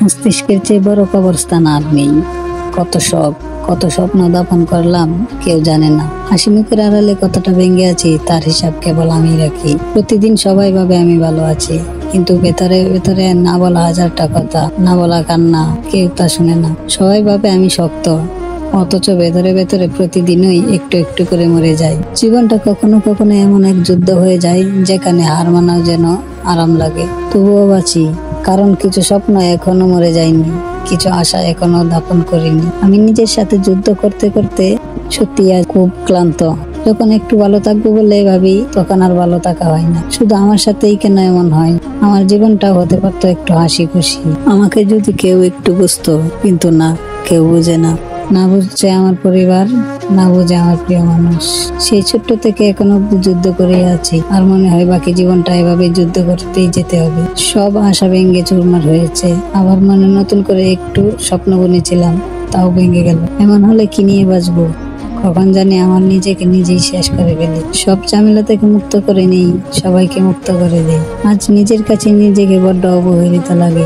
মস্তিষ্কের চেয়ে বড় কবরস্থান আর নেই। কত স্বপ্ন দাফন করলাম কেউ জানে না। হাসি মুখের আড়ালে কতটা ভেঙে আছি তার হিসাব কেবল আমি রাখি। প্রতিদিন সবাই ভাবে আমি ভালো আছি, কিন্তু ভেতরে ভেতরে না বলা হাজারটা কথা, না বলা কান্না, কেউ তা শুনে না। সবাই ভাবে আমি শক্ত, অথচ ভেতরে ভেতরে প্রতিদিনই একটু একটু করে মরে যায়। জীবনটা কখনো কখনো এমন এক যুদ্ধ হয়ে যায় যেখানে হার মানাও যেন আরাম লাগে, তবুও বাঁচি। কারণ কিছু স্বপ্ন এখনো মরে যায়নি, কিছু আশা এখনো দাপন করিনি। আমি নিজের সাথে যুদ্ধ করতে করতে সত্যি আজ খুব ক্লান্ত। যখন একটু ভালো থাকবো বলে ভাবি, তখন আর ভালো থাকা হয় না। শুধু আমার সাথেই কেন এমন হয়? আমার জীবনটাও হতে পারতো একটু হাসি খুশি। আমাকে যদি কেউ একটু বুঝতো, কিন্তু না, কেউ বুঝে না। না বুঝছে আমার পরিবার, না বুঝে আমার প্রিয় মানুষ। সেই ছোট্ট থেকে এখন অব্দি যুদ্ধ করে আছি, আর মনে হয় বাকি জীবনটা এভাবে যুদ্ধ করতেই যেতে হবে। সব আশা ভেঙে চুরমার হয়েছে। আবার মনে নতুন করে একটু স্বপ্ন বুনেছিলাম, তাও ভেঙে গেল। এমন হলে কি নিয়ে বাঁচবো? কখন জানি আমার নিজেকে নিজেই শেষ করে ফেলি। সব ঝামেলা থেকে মুক্ত করে নেই, সবাইকে মুক্ত করে দেই। আজ নিজের কাছে নিজেকে বড্ড অবহেলিত লাগে।